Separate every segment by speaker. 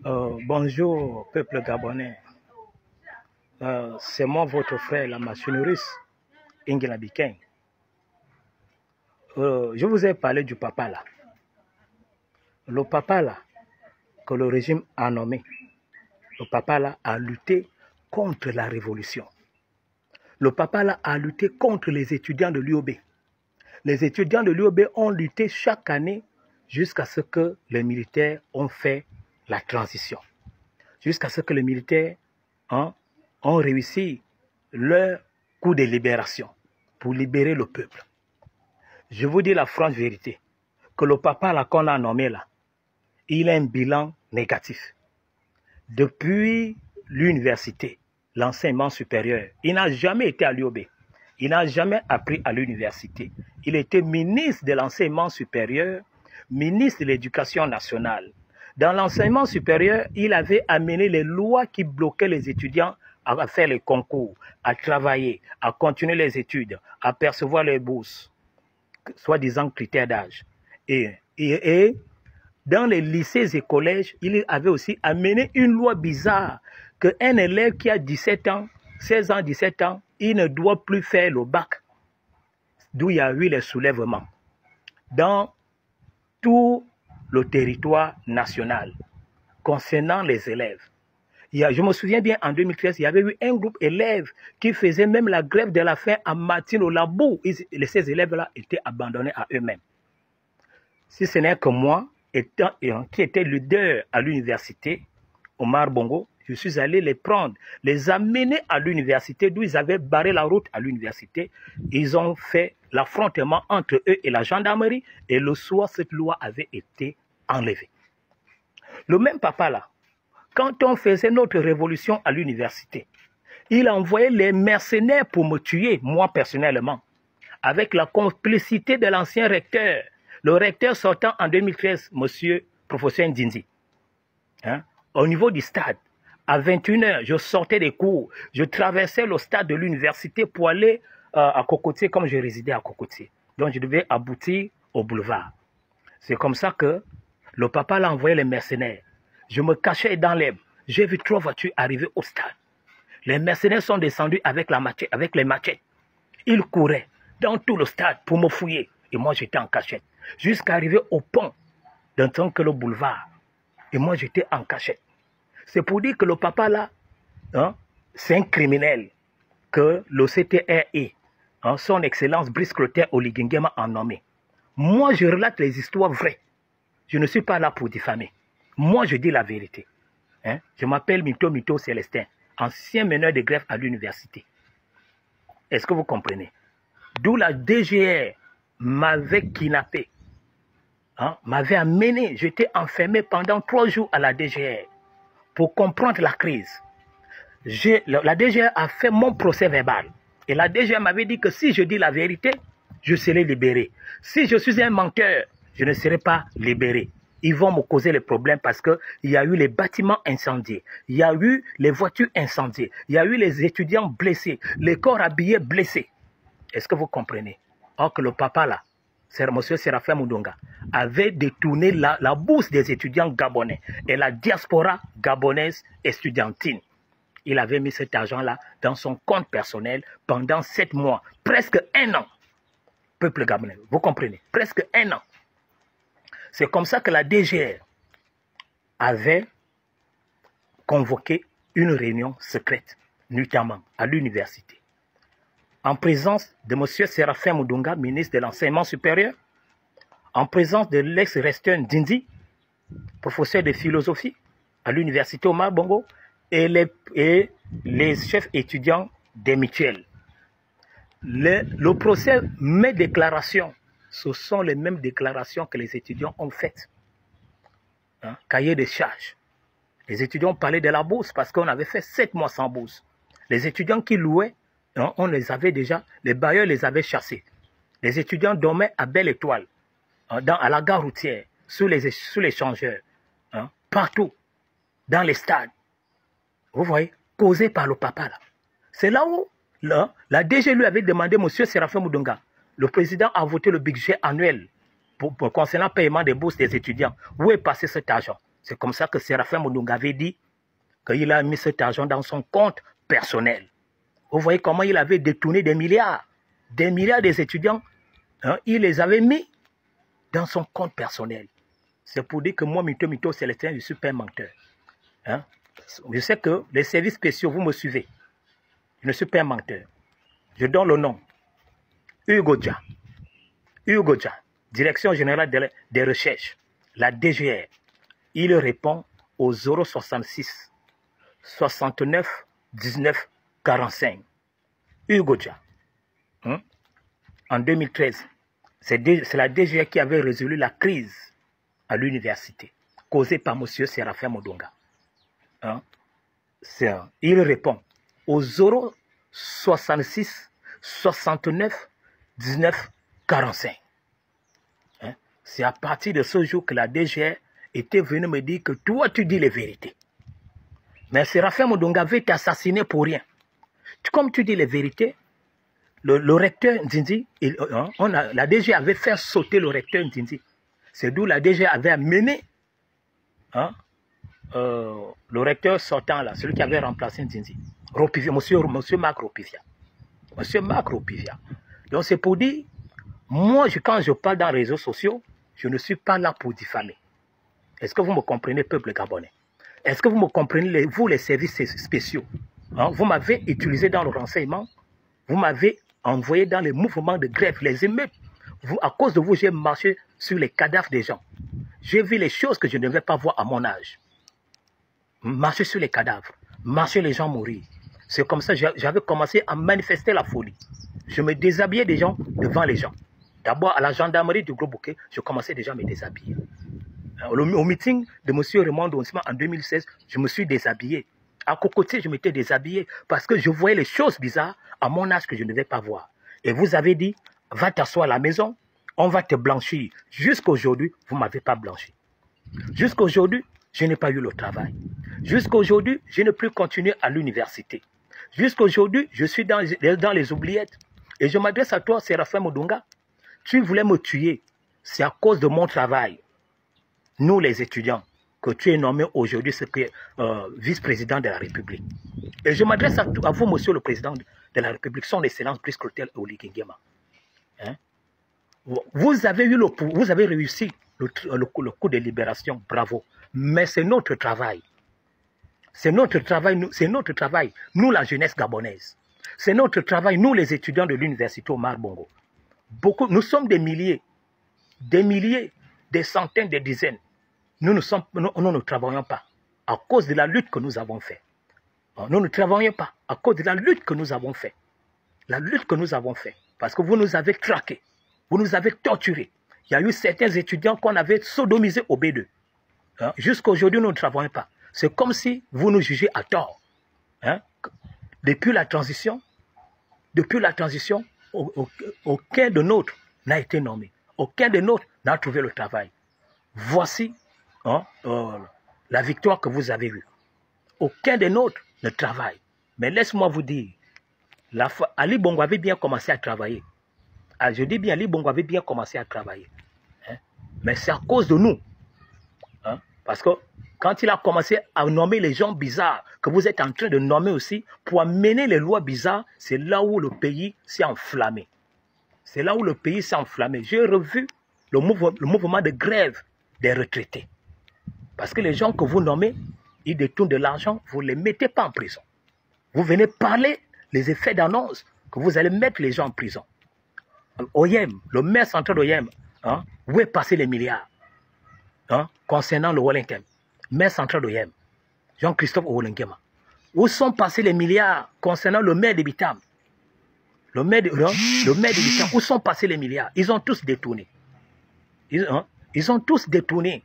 Speaker 1: Bonjour, peuple gabonais. C'est moi, votre frère, la machine russe, Ingela Biken. Je vous ai parlé du papa là. Le papa là, que le régime a nommé, le papa là a lutté contre la révolution. Le papa là a lutté contre les étudiants de l'UOB. Les étudiants de l'UOB ont lutté chaque année jusqu'à ce que les militaires ont fait la transition. Jusqu'à ce que les militaires ont réussi leur coup de libération pour libérer le peuple. Je vous dis la franche vérité, que le papa là qu'on a nommé là, il a un bilan négatif. Depuis l'université, l'enseignement supérieur, il n'a jamais été à l'UOB. Il n'a jamais appris à l'université. Il était ministre de l'enseignement supérieur, ministre de l'éducation nationale. Dans l'enseignement supérieur, il avait amené les lois qui bloquaient les étudiants à faire les concours, à travailler, à continuer les études, à percevoir les bourses, soi-disant critères d'âge. Et dans les lycées et collèges, il avait aussi amené une loi bizarre qu'un élève qui a 17 ans, 16 ans, 17 ans, il ne doit plus faire le bac, d'où il y a eu les soulèvements dans tout le territoire national concernant les élèves. Je me souviens bien, en 2013, il y avait eu un groupe d'élèves qui faisait même la grève de la faim à Martine au labo. Ces élèves-là étaient abandonnés à eux-mêmes. Si ce n'est que moi, qui était leader à l'université, Omar Bongo, je suis allé les prendre, les amener à l'université, d'où ils avaient barré la route à l'université. Ils ont fait l'affrontement entre eux et la gendarmerie, et le soir, cette loi avait été enlevée. Le même papa là, quand on faisait notre révolution à l'université, il envoyait les mercenaires pour me tuer, moi personnellement, avec la complicité de l'ancien recteur. Le recteur sortant en 2013, monsieur professeur Ndinzi, au niveau du stade, à 21h, je sortais des cours, je traversais le stade de l'université pour aller à Cocotier, comme je résidais à Cocotier. Donc je devais aboutir au boulevard. C'est comme ça que le papa l'a envoyé les mercenaires. Je me cachais dans l'herbe. J'ai vu 3 voitures arriver au stade. Les mercenaires sont descendus avec les machettes. Ils couraient dans tout le stade pour me fouiller. Et moi, j'étais en cachette. Jusqu'à arriver au pont d'un temps que le boulevard. Et moi, j'étais en cachette. C'est pour dire que le papa là, c'est un criminel que le CTRI, son excellence Brice Clotaire Oligingema a nommé. Moi, je relate les histoires vraies. Je ne suis pas là pour diffamer. Moi, je dis la vérité. Je m'appelle Mito Célestin, ancien meneur de greffe à l'université. Est-ce que vous comprenez? D'où la DGR m'avait kidnappé, m'avait amené. J'étais enfermé pendant 3 jours à la DGR pour comprendre la crise. La DGR a fait mon procès verbal. Et la DGR m'avait dit que si je dis la vérité, je serai libéré. Si je suis un menteur, je ne serai pas libéré. Ils vont me causer les problèmes parce qu'il y a eu les bâtiments incendiés, il y a eu les voitures incendiées, il y a eu les étudiants blessés, les corps habillés blessés. Est-ce que vous comprenez? Or que le papa là, M. Séraphin Mudonga, avait détourné la bourse des étudiants gabonais et la diaspora gabonaise estudiantine. Il avait mis cet argent-là dans son compte personnel pendant 7 mois, presque 1 an. Peuple gabonais, vous comprenez? Presque 1 an. C'est comme ça que la DGR avait convoqué une réunion secrète, notamment à l'université, en présence de M. Séraphin Mudonga, ministre de l'Enseignement supérieur, en présence de l'ex-recteur Ndinzi, professeur de philosophie à l'université Omar Bongo, et les chefs étudiants des mutuelles. Le procès, mes déclarations, ce sont les mêmes déclarations que les étudiants ont faites. Cahier de charges. Les étudiants parlaient de la bourse parce qu'on avait fait 7 mois sans bourse. Les étudiants qui louaient, on les avait déjà, les bailleurs les avaient chassés. Les étudiants dormaient à Belle Étoile, à la gare routière, sous les changeurs, partout, dans les stades. Vous voyez, causé par le papa là. C'est là où la DG lui avait demandé, M. Séraphin Mudonga, le président a voté le budget annuel concernant le paiement des bourses des étudiants. Où est passé cet argent? C'est comme ça que Séraphin Mondonga avait dit qu'il a mis cet argent dans son compte personnel. Vous voyez comment il avait détourné des milliards des étudiants. Hein, il les avait mis dans son compte personnel. C'est pour dire que moi, Mito Célestin, je suis pas un menteur. Hein? Je sais que les services spéciaux, vous me suivez. Je ne suis pas un menteur. Je donne le nom. Hugo Dia, Direction Générale des Recherches, la DGR. Il répond au 066 69 19 45. Hugo Dia. Hein? En 2013, c'est la DGR qui avait résolu la crise à l'université, causée par M. Séraphin Mondonga. Hein? Il répond au 066 69 19 45. Hein? C'est à partir de ce jour que la DGR était venue me dire que toi tu dis les vérités. Mais Séraphin Mondonga avait été assassiné pour rien. Comme tu dis les vérités, le recteur Ndindi, la DG avait fait sauter le recteur Ndindi. C'est d'où la DG avait amené le recteur sortant là, celui qui avait remplacé Ndindi, monsieur Marc Ropivia. Monsieur Marc Ropivia. Donc c'est pour dire, moi quand je parle dans les réseaux sociaux, je ne suis pas là pour diffamer. Est-ce que vous me comprenez, peuple gabonais? Est-ce que vous me comprenez, vous les services spéciaux? Hein? Vous m'avez utilisé dans le renseignement, vous m'avez envoyé dans les mouvements de grève, les émeutes. À cause de vous, j'ai marché sur les cadavres des gens. J'ai vu les choses que je ne devais pas voir à mon âge. Marcher sur les cadavres, marcher les gens mourir. C'est comme ça que j'avais commencé à manifester la folie. Je me déshabillais des gens devant les gens. D'abord, à la gendarmerie du Gros Bouquet, je commençais déjà à me déshabiller. Au meeting de M. Raymond Donsima en 2016, je me suis déshabillé. À Cocotier, je m'étais déshabillé parce que je voyais les choses bizarres à mon âge que je ne devais pas voir. Et vous avez dit, va t'asseoir à la maison, on va te blanchir. Jusqu'à aujourd'hui, vous ne m'avez pas blanchi. Jusqu'à aujourd'hui, je n'ai pas eu le travail. Jusqu'à aujourd'hui, je ne peux continuer à l'université. Jusqu'à aujourd'hui, je suis dans les oubliettes. Et je m'adresse à toi, Séraphin Mondonga. Tu voulais me tuer. C'est à cause de mon travail. Nous, les étudiants, que tu es nommé aujourd'hui vice-président de la République. Et je m'adresse à vous, monsieur le président de la République, son excellence Brice Clotaire Oligui Nguema. Hein? Vous avez réussi le coup de libération, bravo. Mais c'est notre travail. C'est notre travail, nous la jeunesse gabonaise. C'est notre travail, nous les étudiants de l'université Omar Bongo. Nous sommes des milliers, des centaines, des dizaines. Nous ne travaillons pas à cause de la lutte que nous avons faite. Nous ne travaillons pas à cause de la lutte que nous avons faite. La lutte que nous avons faite. Parce que vous nous avez traqués. Vous nous avez torturés. Il y a eu certains étudiants qu'on avait sodomisés au B2. Hein? Jusqu'à aujourd'hui, nous ne travaillons pas. C'est comme si vous nous jugez à tort. Hein? Depuis la transition, aucun de nôtres n'a été nommé. Aucun de nôtres n'a trouvé le travail. Voici la victoire que vous avez eue. Aucun de nôtres ne travaille. Mais laisse-moi vous dire, Ali Bongo avait bien commencé à travailler. Je dis bien, Ali Bongo avait bien commencé à travailler. Hein? Mais c'est à cause de nous. Hein? Parce que quand il a commencé à nommer les gens bizarres, que vous êtes en train de nommer aussi, pour amener les lois bizarres, c'est là où le pays s'est enflammé. C'est là où le pays s'est enflammé. J'ai revu le mouvement de grève des retraités. Parce que les gens que vous nommez, ils détournent de l'argent, vous ne les mettez pas en prison. Vous venez parler les effets d'annonce que vous allez mettre les gens en prison. Oyem, le maire central d'Oyem, hein, où est passé les milliards concernant le Wellington? Maire central d'Oyem, Jean-Christophe Owolengema. Où sont passés les milliards concernant le maire de Bitam? Le maire de Bitam, où sont passés les milliards? Ils ont tous détourné. Ils ont tous détourné.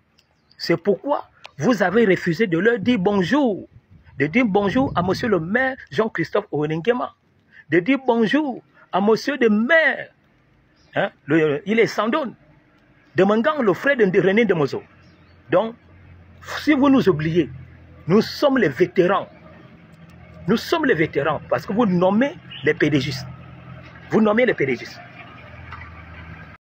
Speaker 1: C'est pourquoi vous avez refusé de leur dire bonjour. De dire bonjour à monsieur le maire Jean-Christophe Owolengema. De dire bonjour à monsieur le maire. Hein, il est Sandone. De Mangang, le frère de René Demozo. Donc, si vous nous oubliez, nous sommes les vétérans. Nous sommes les vétérans parce que vous nommez les PDGistes. Vous nommez les PDGistes.